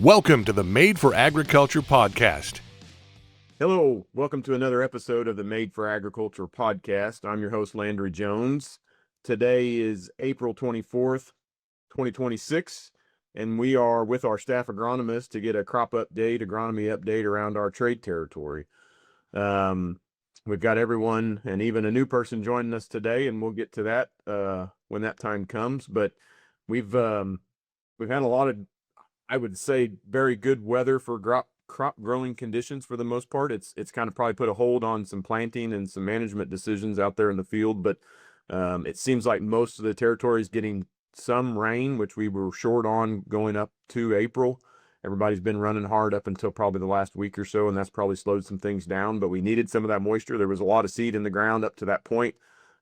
Welcome to the Made for Agriculture podcast. Hello, welcome to another episode of the Made for Agriculture podcast. I'm your host, Landry Jones. Today is April 24th, 2026, and we are with our staff agronomists to get a agronomy update around our trade territory. We've got everyone and even a new person joining us today, and we'll get to that when that time comes. But we've had a lot of, I would say, very good weather for crop growing conditions for the most part. It's kind of probably put a hold on some planting and some management decisions out there in the field, but it seems like most of the territory is getting some rain, which we were short on going up to April. Everybody's been running hard up until probably the last week or so, and that's probably slowed some things down, but we needed some of that moisture. There was a lot of seed in the ground up to that point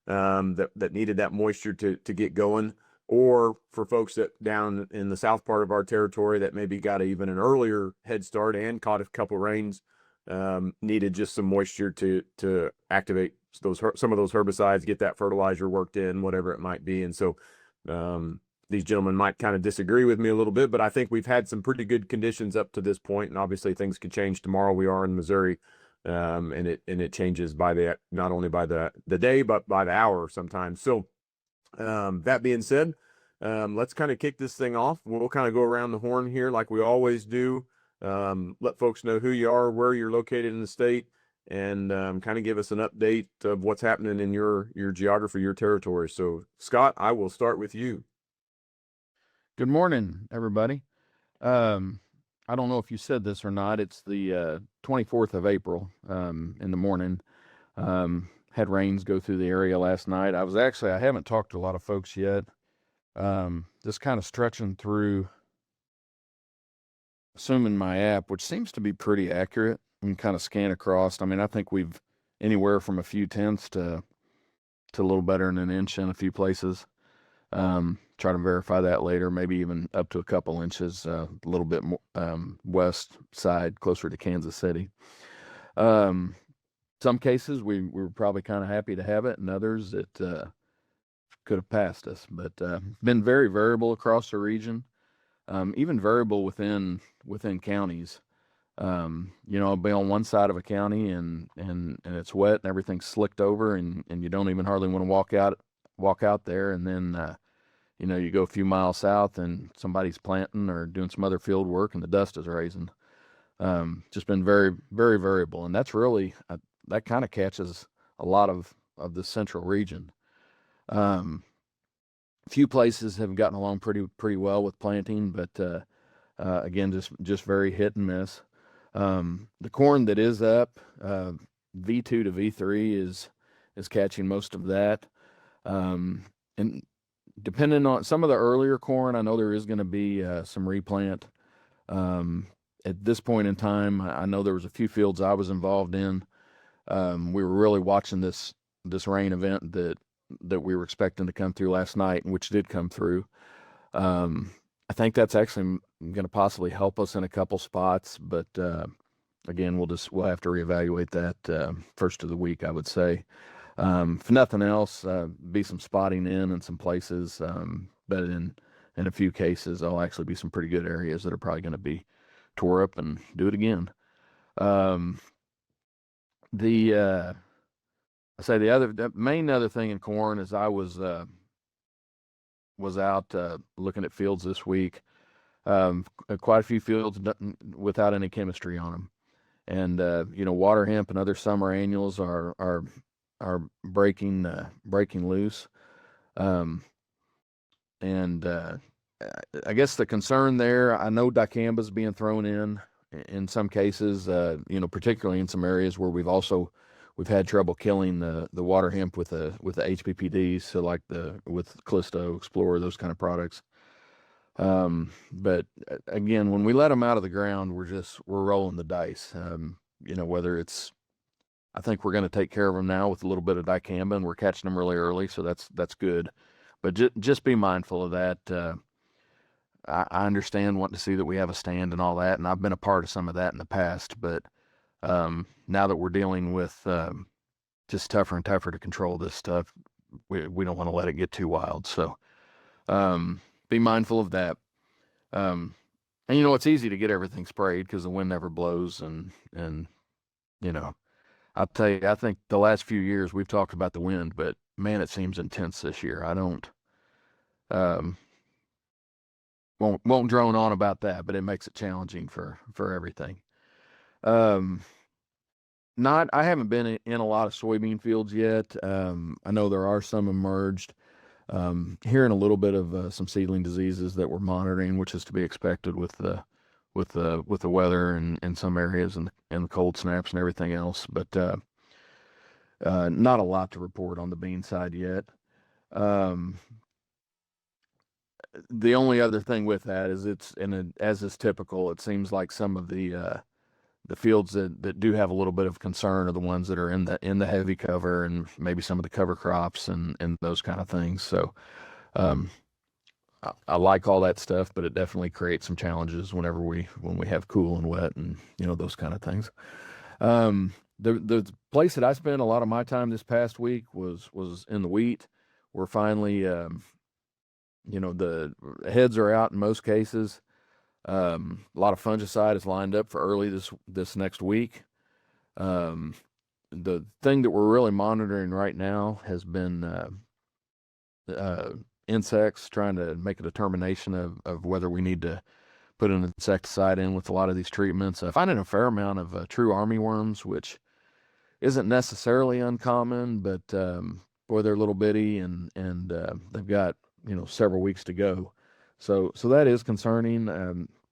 that needed that moisture to get going. Or for folks that down in the south part of our territory that maybe got even an earlier head start and caught a couple rains, needed just some moisture to activate some of those herbicides, get that fertilizer worked in, whatever it might be. And so these gentlemen might kind of disagree with me a little bit, but I think we've had some pretty good conditions up to this point, and obviously things could change tomorrow. We are in Missouri, and it changes by not only by the day but by the hour sometimes. So that being said, let's kind of kick this thing off. We'll kind of go around the horn here like we always do. Let folks know who you are, where you're located in the state, and kind of give us an update of what's happening in your geography, your territory. So, Scott, I will start with you. Good morning, everybody. I don't know if you said this or not. It's the 24th of April in the morning. Had rains go through the area last night. I haven't talked to a lot of folks yet. Just kind of stretching through, assuming my app, which seems to be pretty accurate, and kind of scan across. I mean, I think we've anywhere from a few tenths to a little better than an inch in a few places. Try to verify that later, maybe even up to a couple inches, a little bit more west side, closer to Kansas City. Some cases we were probably kind of happy to have it, and others it could have passed us. But been very variable across the region, even variable within counties. I'll be on one side of a county and it's wet and everything's slicked over, and you don't even hardly want to walk out there. And then you go a few miles south and somebody's planting or doing some other field work and the dust is raising. Just been very, very variable, and that's really that kind of catches a lot of the central region. A few places have gotten along pretty well with planting, but again, just very hit and miss. The corn that is up, V2 to V3 is catching most of that. And depending on some of the earlier corn, I know there is going to be some replant. At this point in time, I know there was a few fields I was involved in. We were really watching this rain event that we were expecting to come through last night, which did come through. I think that's actually going to possibly help us in a couple spots, but again, we'll have to reevaluate that first of the week, I would say. If nothing else, be some spotting in some places, but in a few cases, there'll actually be some pretty good areas that are probably going to be tore up and do it again. The main other thing in corn is I was out looking at fields this week. Quite a few fields without any chemistry on them, and water hemp and other summer annuals are breaking loose. I guess the concern there, I know dicamba is being thrown in some cases, particularly in some areas where we've had trouble killing the water hemp with the HPPDs, so like with Callisto, Explorer, those kind of products. But again, when we let them out of the ground, we're rolling the dice. Whether it's, I think we're going to take care of them now with a little bit of dicamba, and we're catching them really early, so that's good. But just be mindful of that. I understand wanting to see that we have a stand and all that, and I've been a part of some of that in the past, but now that we're dealing with just tougher and tougher to control this stuff, we don't want to let it get too wild. So be mindful of that. And And it's easy to get everything sprayed because the wind never blows, and I'll tell you, I think the last few years we've talked about the wind, but man, it seems intense this year. I don't um, won't drone on about that, but it makes it challenging for everything. Um, Not, I haven't been in a lot of soybean fields yet. I know there are some emerged. Hearing a little bit of some seedling diseases that we're monitoring, which is to be expected with the weather in some areas and the cold snaps and everything else. But not a lot to report on the bean side yet. The only other thing with that is as is typical, it seems like some of the fields that do have a little bit of concern are the ones that are in the heavy cover and maybe some of the cover crops and those kind of things. So I like all that stuff, but it definitely creates some challenges when we have cool and wet and those kind of things. The place that I spent a lot of my time this past week was in the wheat. We're finally the heads are out in most cases. A lot of fungicide is lined up for early this next week. The thing that we're really monitoring right now has been insects, trying to make a determination of whether we need to put an insecticide in with a lot of these treatments. Finding a fair amount of true armyworms, which isn't necessarily uncommon, but boy, they're little bitty and they've got several weeks to go. So that is concerning.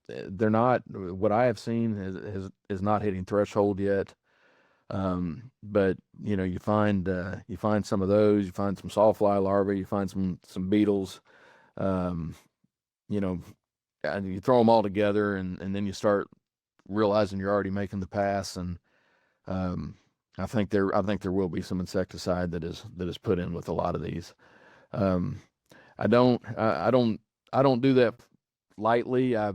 They're not, what I have seen is not hitting threshold yet. But you find some of those, you find some sawfly larvae, you find some beetles, and you throw them all together and then you start realizing you're already making the pass. And I think there will be some insecticide that is put in with a lot of these. I don't do that lightly. I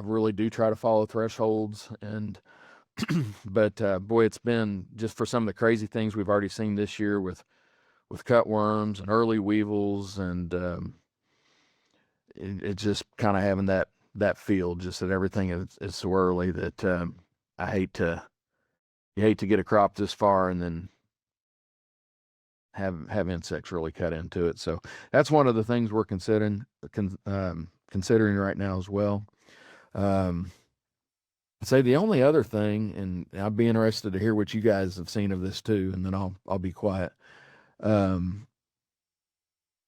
really do try to follow thresholds, and but boy, it's been just for some of the crazy things we've already seen this year with cutworms and early weevils, and it's just kind of having that feel, just that everything is so early that you hate to get a crop this far and then have insects really cut into it. So that's one of the things we're considering right now as well. I'd say the only other thing, and I'd be interested to hear what you guys have seen of this too, and then I'll be quiet.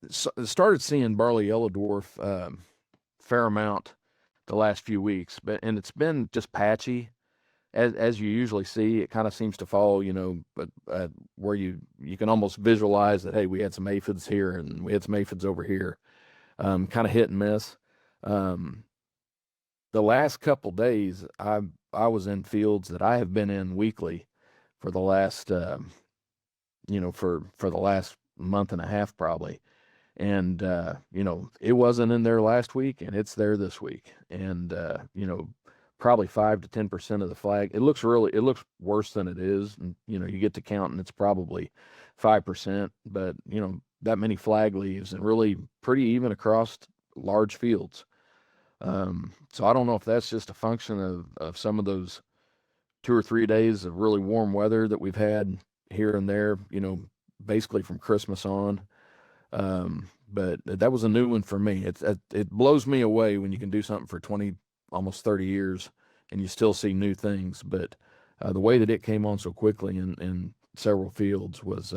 Started seeing barley yellow dwarf fair amount the last few weeks, and it's been just patchy. As you usually see, it kind of seems to fall, but where you can almost visualize that, hey, we had some aphids here and we had some aphids over here, kind of hit and miss. The last couple days, I was in fields that I have been in weekly for the last, for the last month and a half probably, and it wasn't in there last week, and it's there this week, and probably 5 to 10% of the flag. It looks worse than it is. And, you get to count and it's probably 5%, but that many flag leaves and really pretty even across large fields. So I don't know if that's just a function of some of those 2 or 3 days of really warm weather that we've had here and there, basically from Christmas on. But that was a new one for me. It blows me away when you can do something for 20, almost 30 years and you still see new things. But the way that it came on so quickly in several fields was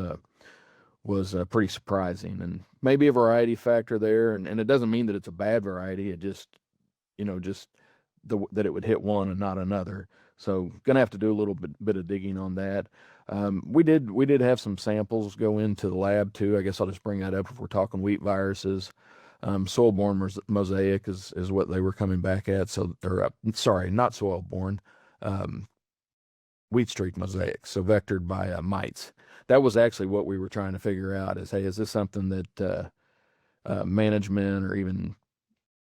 pretty surprising, and maybe a variety factor there. And it doesn't mean that it's a bad variety. It just, that it would hit one and not another. So going to have to do a little bit of digging on that. We did have some samples go into the lab too. I guess I'll just bring that up if we're talking wheat viruses. Soil-borne mosaic is what they were coming back at. So, sorry, not soil-borne, wheat streak mosaic. So vectored by mites. That was actually what we were trying to figure out is, hey, is this something that management or even,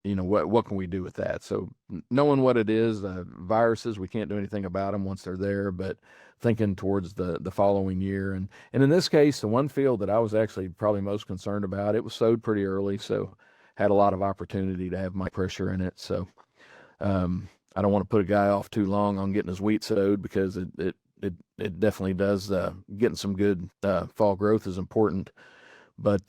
what can we do with that? So knowing what it is, viruses, we can't do anything about them once they're there, but thinking towards the following year. And in this case, the one field that I was actually probably most concerned about, it was sowed pretty early, so had a lot of opportunity to have mic pressure in it. So I don't want to put a guy off too long on getting his wheat sowed, because it definitely does. Getting some good fall growth is important, but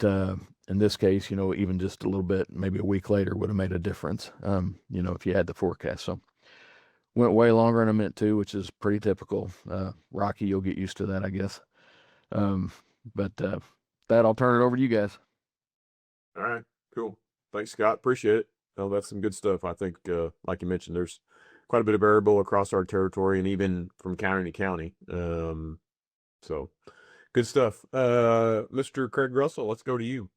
in this case, even just a little bit, maybe a week later, would have made a difference. If you had the forecast. So went way longer than I meant to, which is pretty typical. Rocky, you'll get used to that, I guess. But that I'll turn it over to you guys. All right, cool. Thanks, Scott. Appreciate it. Oh, that's some good stuff. I think, like you mentioned, there's quite a bit of variable across our territory and even from county to county. So good stuff. Mr. Craig Russell, let's go to you.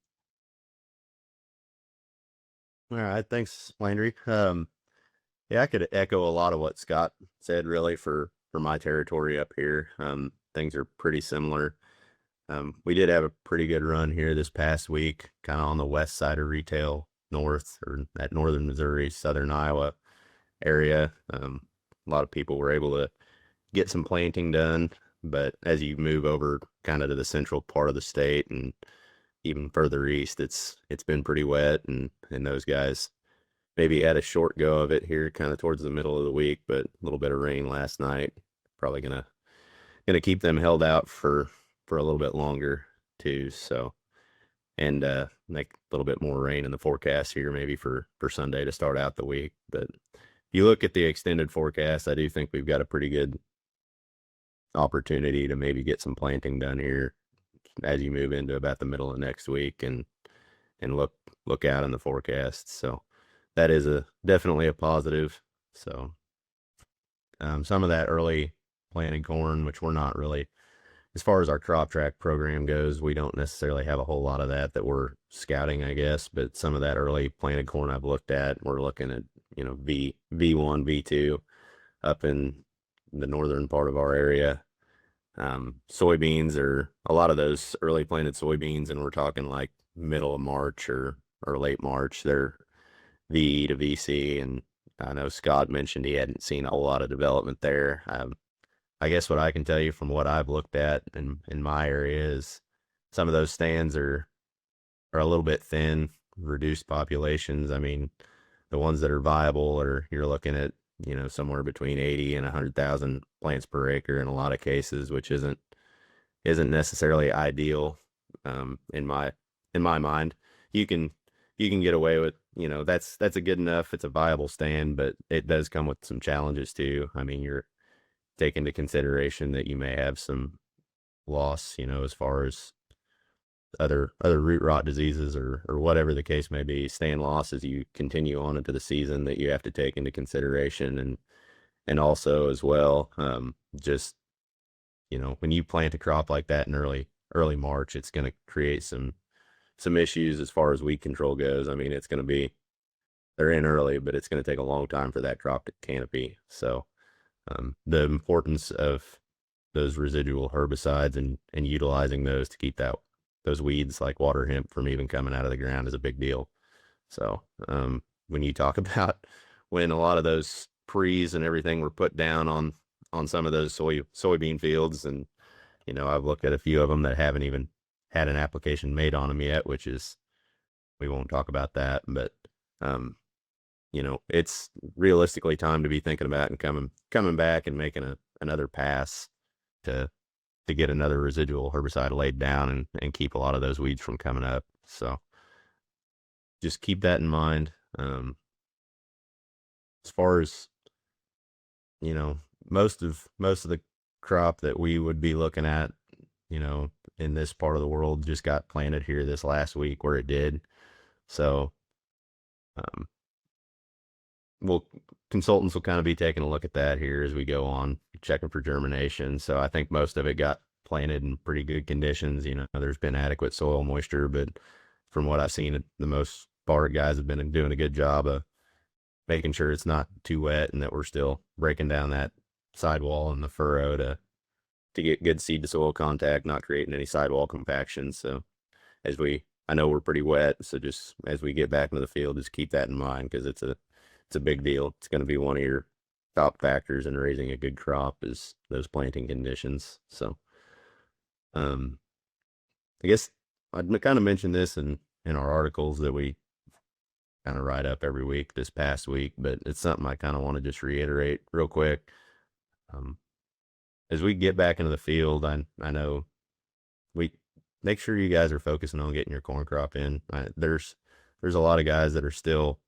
All right, thanks, Landry. Yeah, I could echo a lot of what Scott said, really, for my territory up here. Things are pretty similar. We did have a pretty good run here this past week, kind of on the west side of retail, north, or at northern Missouri, southern Iowa area. A lot of people were able to get some planting done, but as you move over kind of to the central part of the state and even further east, it's been pretty wet, and those guys maybe had a short go of it here kind of towards the middle of the week, but a little bit of rain last night, probably gonna keep them held out for a little bit longer too. So, and like a little bit more rain in the forecast here, maybe for Sunday to start out the week. But if you look at the extended forecast, I do think we've got a pretty good opportunity to maybe get some planting done here as you move into about the middle of next week, and look out in the forecast. So that is definitely a positive. So some of that early planted corn, which we're not really, as far as our Crop-Trak program goes, we don't necessarily have a whole lot of that we're scouting, I guess. But some of that early planted corn I've looked at, we're looking at, V1, V2 up in the northern part of our area. Soybeans are a lot of those early planted soybeans, and we're talking like middle of March or late March. They're VE to VC, and I know Scott mentioned he hadn't seen a whole lot of development there. I guess what I can tell you from what I've looked at in my area is some of those stands are a little bit thin, reduced populations. I mean, the ones that are viable you're looking at, somewhere between 80 and 100,000 plants per acre in a lot of cases, which isn't necessarily ideal. In my mind, you can get away with, that's a good enough, it's a viable stand, but it does come with some challenges too. I mean, you're take into consideration that you may have some loss, as far as other root rot diseases or whatever the case may be, stand loss as you continue on into the season that you have to take into consideration. And also as well, just, when you plant a crop like that in early March, it's going to create some issues as far as weed control goes. I mean, they're in early, but it's going to take a long time for that crop to canopy. So, the importance of those residual herbicides and utilizing those to keep those weeds like water hemp from even coming out of the ground is a big deal. So when you talk about when a lot of those pre's and everything were put down on some of those soybean fields, and I've looked at a few of them that haven't even had an application made on them yet, which is, we won't talk about that, but it's realistically time to be thinking about and coming back and making another pass to get another residual herbicide laid down and keep a lot of those weeds from coming up. So just keep that in mind. As far as, most of the crop that we would be looking at, in this part of the world just got planted here this last week where it did. So, consultants will kind of be taking a look at that here as we go on, checking for germination. So I think most of it got planted in pretty good conditions. There's been adequate soil moisture, but from what I've seen, the most part, guys have been doing a good job of making sure it's not too wet and that we're still breaking down that sidewall and the furrow to get good seed to soil contact, not creating any sidewall compaction. So I know we're pretty wet, so just as we get back into the field, just keep that in mind, because it's a big deal. It's going to be one of your top factors in raising a good crop is those planting conditions. So, I guess I'd kind of mentioned this in our articles that we kind of write up every week this past week, but it's something I kind of want to just reiterate real quick. As we get back into the field, I know we make sure you guys are focusing on getting your corn crop in. There's a lot of guys that are still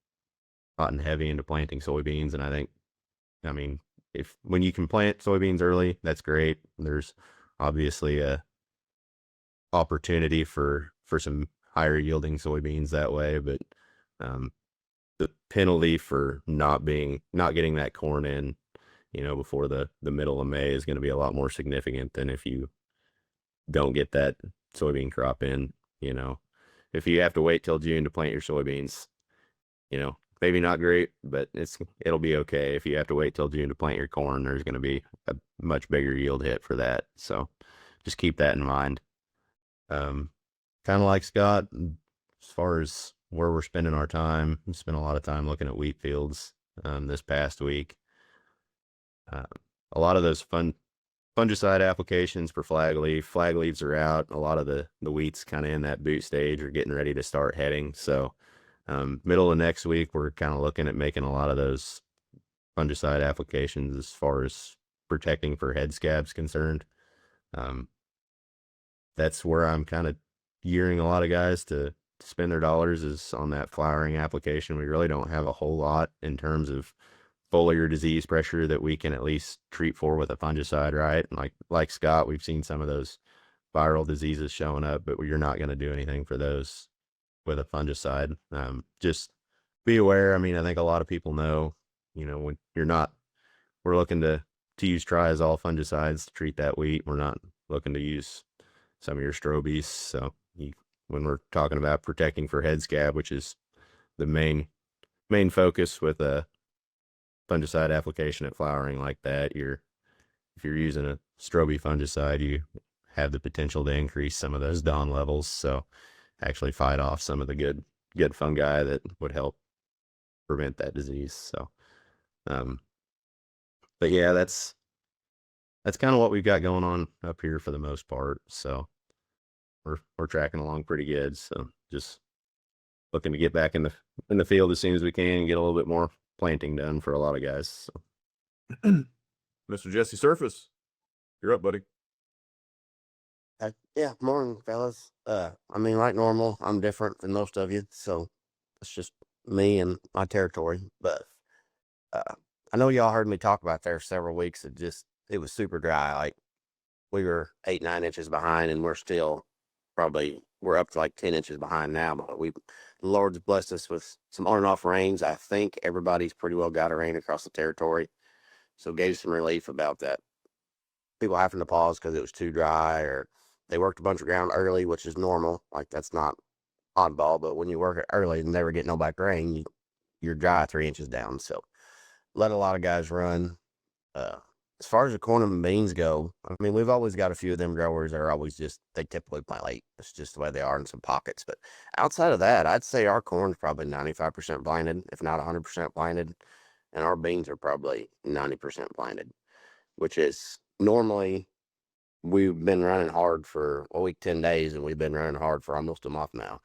hot and heavy into planting soybeans, and I mean, when you can plant soybeans early, that's great. There's obviously a opportunity for some higher yielding soybeans that way, but the penalty for not getting that corn in, before the middle of May is going to be a lot more significant than if you don't get that soybean crop in. If you have to wait till June to plant your soybeans, maybe not great, but it'll be okay. If you have to wait till June to plant your corn, there's going to be a much bigger yield hit for that. So just keep that in mind. Kind of like Scott, as far as where we're spending our time, we spent a lot of time looking at wheat fields this past week. A lot of those fungicide applications for flag leaves are out. A lot of the wheat's kind of in that boot stage or getting ready to start heading. So middle of next week, we're kind of looking at making a lot of those fungicide applications as far as protecting for head scabs concerned. That's where I'm kind of gearing a lot of guys to spend their dollars is on that flowering application. We really don't have a whole lot in terms of foliar disease pressure that we can at least treat for with a fungicide, right? And like Scott, we've seen some of those viral diseases showing up, but you're not going to do anything for those with a fungicide. Just be aware. I mean, I think a lot of people know, when we're looking to use triazole fungicides to treat that wheat. We're not looking to use some of your strobies. So when we're talking about protecting for head scab, which is the main focus with a fungicide application at flowering like that, if you're using a strobe fungicide, you have the potential to increase some of those DON levels. So actually fight off some of the good fungi that would help prevent that disease. So, but yeah, that's kind of what we've got going on up here for the most part. So we're tracking along pretty good. So just looking to get back in the field as soon as we can and get a little bit more planting done for a lot of guys. So. Mr. Jesse Surface, you're up, buddy. Yeah, morning, fellas. I mean, like normal, I'm different than most of you, so it's just me and my territory. But I know y'all heard me talk about there several weeks. It was super dry. Like we were 8-9 inches behind, and we're up to like 10 inches behind now. But the Lord's blessed us with some on and off rains. I think everybody's pretty well got a rain across the territory, so gave some relief about that. People having to pause because it was too dry, or they worked a bunch of ground early, which is normal. Like that's not oddball, but when you work it early and never get no back rain, you're dry 3 inches down. So let a lot of guys run. As far as the corn and beans go, I mean, we've always got a few of them growers that are always they typically plant late. It's just the way they are in some pockets. But outside of that, I'd say our corn's probably 95% blinded, if not 100% blinded. And our beans are probably 90% blinded, which is normally we've been running hard for a week, 10 days, and we've been running hard for almost a month now.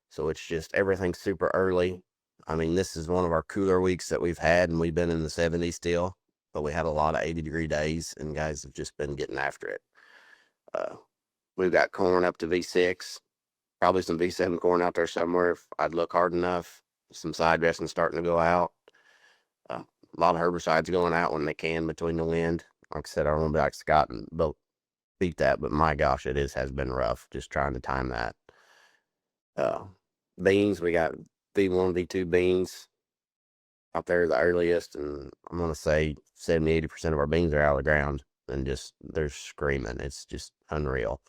So it's just everything's super early. I mean, this is one of our cooler weeks that we've had, and we've been in the 70s still, but we had a lot of 80-degree days, and guys have just been getting after it. We've got corn up to V6, probably some V7 corn out there somewhere if I'd look hard enough. Some side dressing starting to go out. A lot of herbicides going out when they can between the wind. Like I said, I don't want to be like Scott and beat that, but my gosh, has been rough just trying to time that. Beans, we got V1, V2 beans out there the earliest, and I'm going to say 70-80% of our beans are out of the ground and they're screaming. It's just unreal.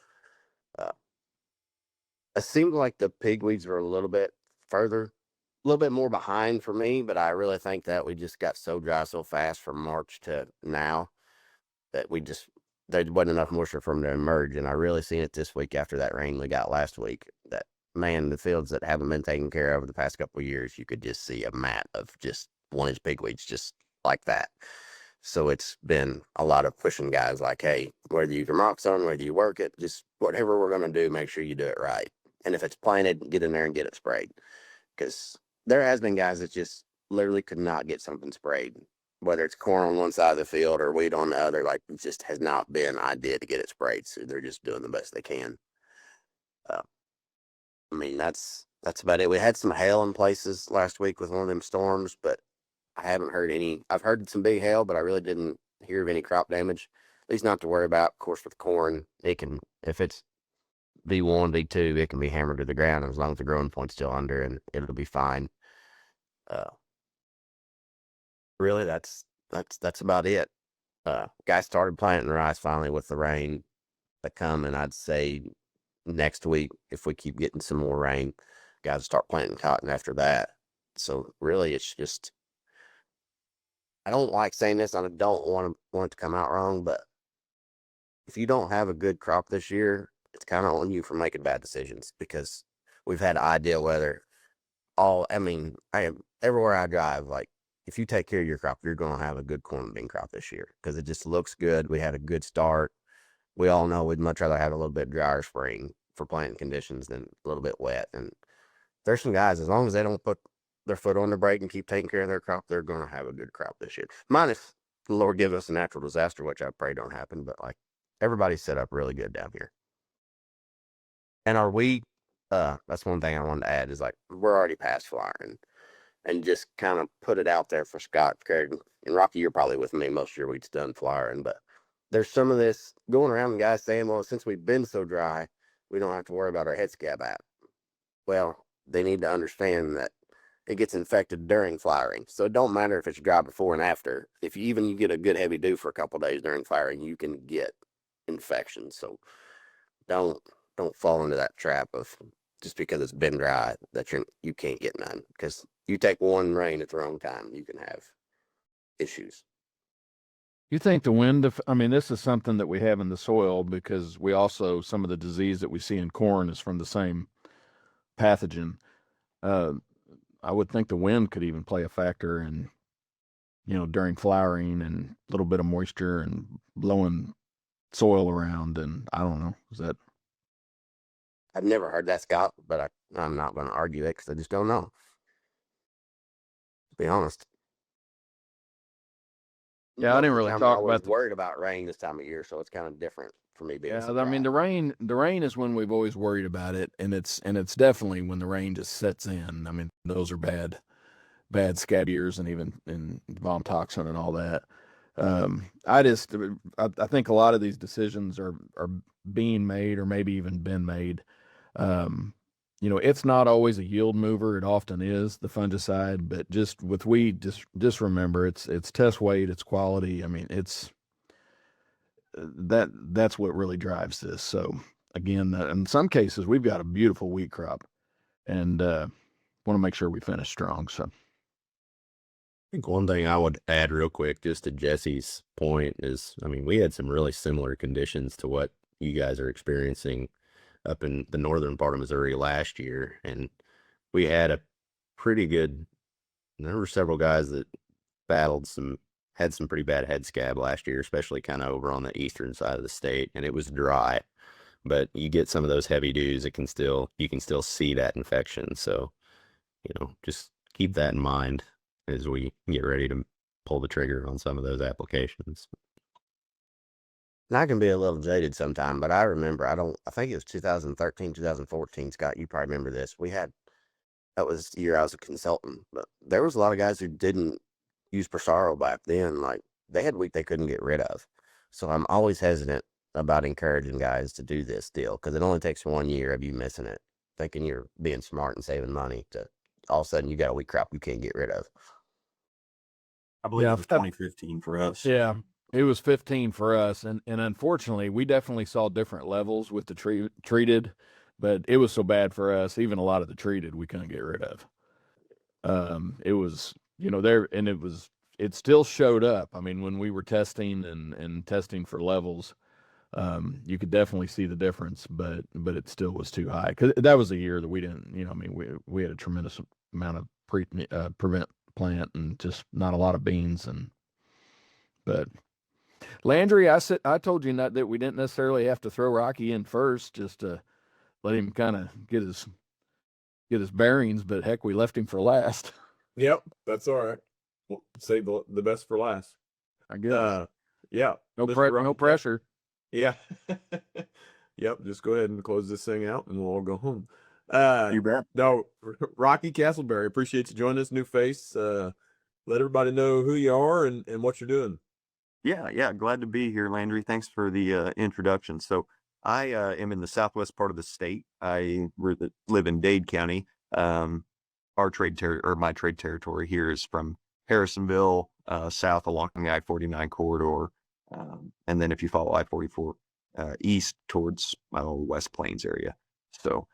It seemed like the pigweeds were a little bit more behind for me, but I really think that we just got so dry so fast from March to now that there wasn't enough moisture for them to emerge. And I really seen it this week after that rain we got last week, that man, the fields that haven't been taken care of the past couple of years, you could just see a mat of just 1-inch pigweeds just like that. So it's been a lot of pushing guys like, hey, whether you use your moxon, whether you work it, just whatever we're going to do, make sure you do it right. And if it's planted, get in there and get it sprayed. Because there has been guys that just literally could not get something sprayed, whether it's corn on one side of the field or wheat on the other. Like, it just has not been an idea to get it sprayed. So they're just doing the best they can. I mean, that's about it. We had some hail in places last week with one of them storms, but I haven't heard any. I've heard some big hail, but I really didn't hear of any crop damage. At least not to worry about. Of course, with corn, it can, if it's V1, V2, it can be hammered to the ground as long as the growing point's still under, and it'll be fine. Really, that's about it. Guys started planting rice finally with the rain that come, and I'd say next week, if we keep getting some more rain, guys start planting cotton after that. So really, it's just, I don't like saying this, and I don't want it to come out wrong, but if you don't have a good crop this year, it's kind of on you for making bad decisions, because we've had ideal weather. Everywhere I drive, like, if you take care of your crop, you're going to have a good corn and bean crop this year, because it just looks good. We had a good start. We all know we'd much rather have a little bit drier spring for planting conditions than a little bit wet. And there's some guys, as long as they don't put their foot on the brake and keep taking care of their crop, they're going to have a good crop this year. Minus the Lord give us a natural disaster, which I pray don't happen, but like, everybody's set up really good down here. And our wheat, that's one thing I wanted to add, is like, we're already past flowering, and just kind of put it out there for Scott, Craig, and Rocky. You're probably with me. Most of your wheat's done flowering, but there's some of this going around, and guys saying, well, since we've been so dry, we don't have to worry about our head scab app. Well, they need to understand that it gets infected during flowering. So it don't matter if it's dry before and after. If you get a good heavy dew for a couple of days during flowering, you can get infections. So don't fall into that trap of, just because it's been dry, that you can't get none. Because you take one rain at the wrong time, you can have issues. You think the wind, this is something that we have in the soil, because we also, some of the disease that we see in corn is from the same pathogen. I would think the wind could even play a factor in, during flowering, and a little bit of moisture and blowing soil around. And I don't know, is that? I've never heard that, Scott, but I'm not going to argue it, because I just don't know. To be honest. Yeah, I didn't really talk about worried about rain this time of year, so it's kind of different for me being surprised. the rain is when we've always worried about it, and it's definitely when the rain just sets in. I mean, those are bad scab years, and even in vom toxin and all that. I think a lot of these decisions are being made, or maybe even been made. It's not always a yield mover. It often is, the fungicide, but just with weed, just remember, it's test weight, it's quality. I mean, it's that's what really drives this. So again, in some cases, we've got a beautiful wheat crop, and want to make sure we finish strong. So I think one thing I would add real quick, just to Jesse's point, is, we had some really similar conditions to what you guys are experiencing up in the northern part of Missouri last year. And we had there were several guys that had some pretty bad head scab last year, especially kind of over on the eastern side of the state. And it was dry, but you get some of those heavy dews, you can still see that infection. So, just keep that in mind as we get ready to pull the trigger on some of those applications. And I can be a little jaded sometime, but I remember, I think it was 2013, 2014, Scott, you probably remember this. That was the year I was a consultant, but there was a lot of guys who didn't use Prosaro back then. Like, they had wheat they couldn't get rid of. So I'm always hesitant about encouraging guys to do this deal, because it only takes 1 year of you missing it, thinking you're being smart and saving money, to all of a sudden you got a wheat crop you can't get rid of. I believe it was 2015 for us. Yeah, it was 15 for us, and unfortunately, we definitely saw different levels with the treated, but it was so bad for us. Even a lot of the treated we couldn't get rid of. It was, it still showed up. I mean, when we were testing and testing for levels, you could definitely see the difference, but it still was too high, because that was a year that we didn't, we had a tremendous amount of prevent plant, and just not a lot of beans. But Landry, I told you that we didn't necessarily have to throw Rocky in first, just to let him kind of get his get his bearings, but heck, we left him for last. Yep, that's all right. We'll save the best for last. I guess. Yeah. No Mr. Rocky no pressure. Yeah. Yep. Just go ahead and close this thing out and we'll all go home. You bet. No, Rocky Castleberry, appreciate you joining us, new face. Let everybody know who you are and what you're doing. Yeah. Glad to be here, Landry. Thanks for the introduction. So I am in the southwest part of the state. I live in Dade County. My trade territory here is from Harrisonville south along the I-49 corridor, and then if you follow I-44 east towards West Plains area. So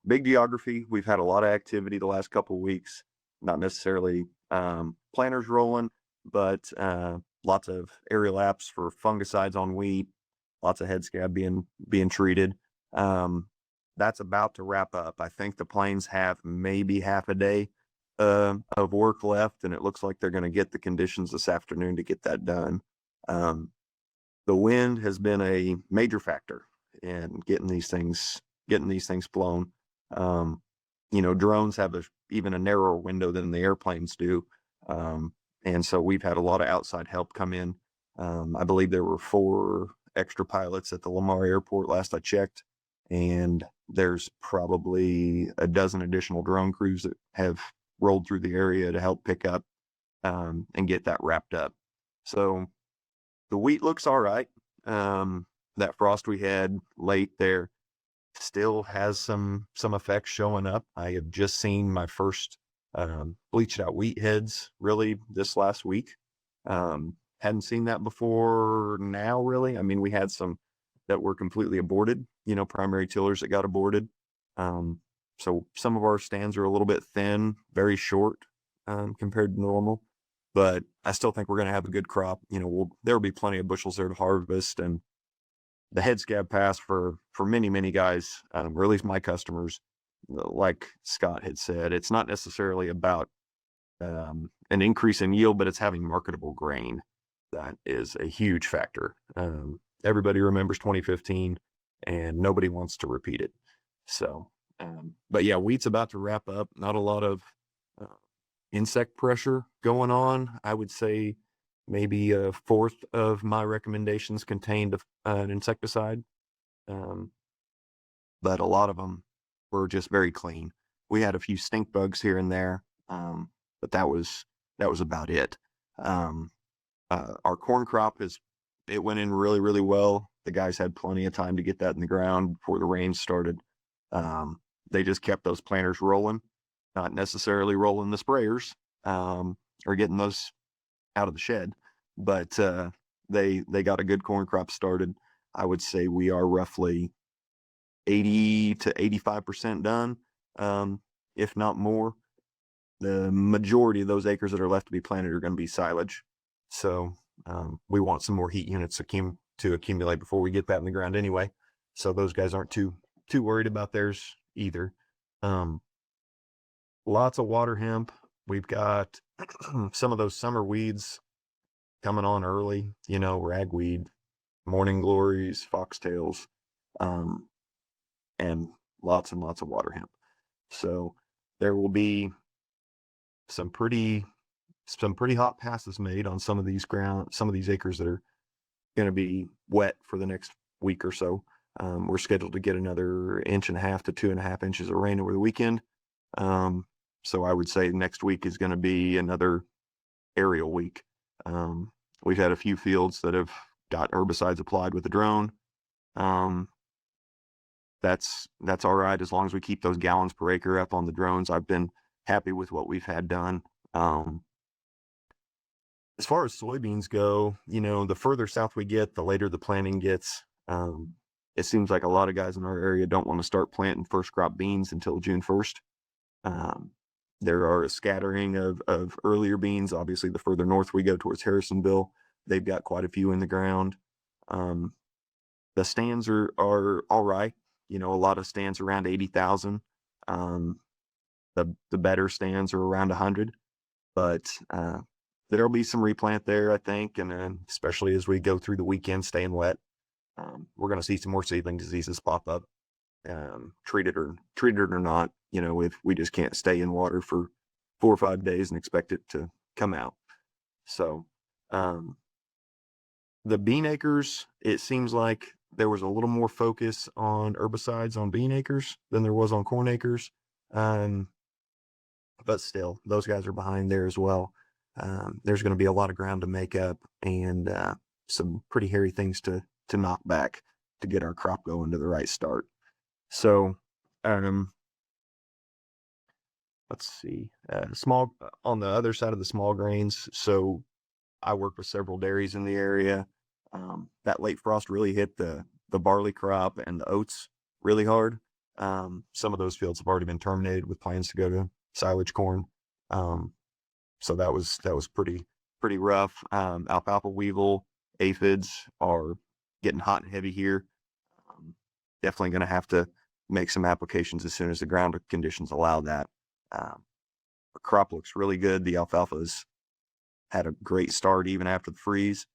big geography. We've had a lot of activity the last couple of weeks. Not necessarily planters rolling, but lots of aerial apps for fungicides on wheat. Lots of head scab being treated. That's about to wrap up. I think the plains have maybe half a day of work left, and it looks like they're going to get the conditions this afternoon to get that done. The wind has been a major factor in getting these things blown. Drones have even a narrower window than the airplanes do, and so we've had a lot of outside help come in. I believe there were 4 extra pilots at the Lamar Airport last I checked, and there's probably a dozen additional drone crews that have rolled through the area to help pick up and get that wrapped up. So the wheat looks all right. That frost we had late there still has some effects showing up. I have just seen my first bleached out wheat heads really this last week. Hadn't seen that before now, really. I mean, we had some that were completely aborted, primary tillers that got aborted. So some of our stands are a little bit thin, very short compared to normal, but I still think we're going to have a good crop. There'll be plenty of bushels there to harvest, and the head scab pass for many guys, or at least my customers, like Scott had said, it's not necessarily about an increase in yield, but it's having marketable grain. That is a huge factor. Everybody remembers 2015, and nobody wants to repeat it. So, but yeah, wheat's about to wrap up. Not a lot of insect pressure going on. I would say maybe a fourth of my recommendations contained an insecticide, but a lot of them were just very clean. We had a few stink bugs here and there, but that was about it. Our corn crop it went in really, really well. The guys had plenty of time to get that in the ground before the rain started. They just kept those planters rolling, not necessarily rolling the sprayers or getting those out of the shed, but they got a good corn crop started. I would say we are roughly 80 to 85% done, if not more. The majority of those acres that are left to be planted are going to be silage. So we want some more heat units to accumulate before we get that in the ground anyway. So those guys aren't too worried about theirs either. Lots of water hemp. We've got some of those summer weeds coming on early, ragweed, morning glories, foxtails, and lots and lots of water hemp. So there will be some pretty hot passes made on some of these acres that are going to be wet for the next week or so. We're scheduled to get another 1.5 to 2.5 inches of rain over the weekend. So I would say next week is going to be another aerial week. We've had a few fields that have got herbicides applied with the drone. That's all right as long as we keep those gallons per acre up on the drones. I've been happy with what we've had done. As far as soybeans go, the further south we get, the later the planting gets. It seems like a lot of guys in our area don't want to start planting first crop beans until June 1st. There are a scattering of earlier beans. Obviously, the further north we go towards Harrisonville, they've got quite a few in the ground. The stands are all right. A lot of stands around 80,000. The better stands are around 100, but there'll be some replant there, I think, and then especially as we go through the weekend staying wet, we're going to see some more seedling diseases pop up, treated or not. if we just can't stay in water for 4 or 5 days and expect it to come out. So, the bean acres, it seems like there was a little more focus on herbicides on bean acres than there was on corn acres. But still, those guys are behind there as well. There's going to be a lot of ground to make up and some pretty hairy things to knock back to get our crop going to the right start. So, let's see, small on the other side of the small grains. So I work with several dairies in the area. That late frost really hit the barley crop and the oats really hard. Some of those fields have already been terminated with plans to go to silage corn. So that was pretty rough. Alfalfa weevil aphids are getting hot and heavy here. Definitely going to have to make some applications as soon as the ground conditions allow that. The crop looks really good. The alfalfa's had a great start even after the freeze.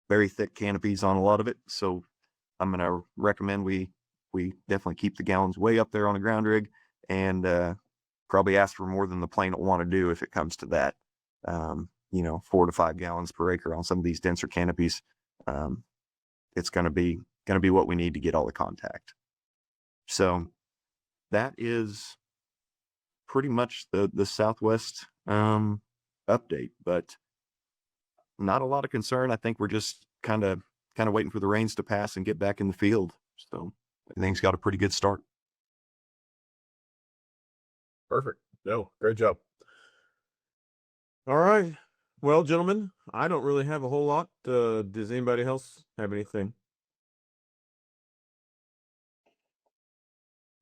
Very thick canopies on a lot of it. So I'm going to recommend we definitely keep the gallons way up there on a ground rig and probably ask for more than the plane will want to do if it comes to that. 4 to 5 gallons per acre on some of these denser canopies. It's going to be what we need to get all the contact. So that is pretty much the Southwest update, but not a lot of concern. I think we're just kind of waiting for the rains to pass and get back in the field. So everything's got a pretty good start. Perfect. No, great job. All right. Well, gentlemen, I don't really have a whole lot. Does anybody else have anything?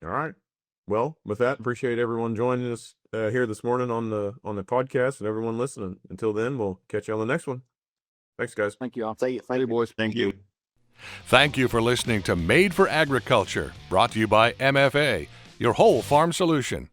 All right. Well, with that, appreciate everyone joining us here this morning on the podcast and everyone listening. Until then, we'll catch you on the next one. Thanks, guys. Thank you all. Thank you, boys. Thank you. Thank you for listening to Made for Agriculture, brought to you by MFA, your whole farm solution.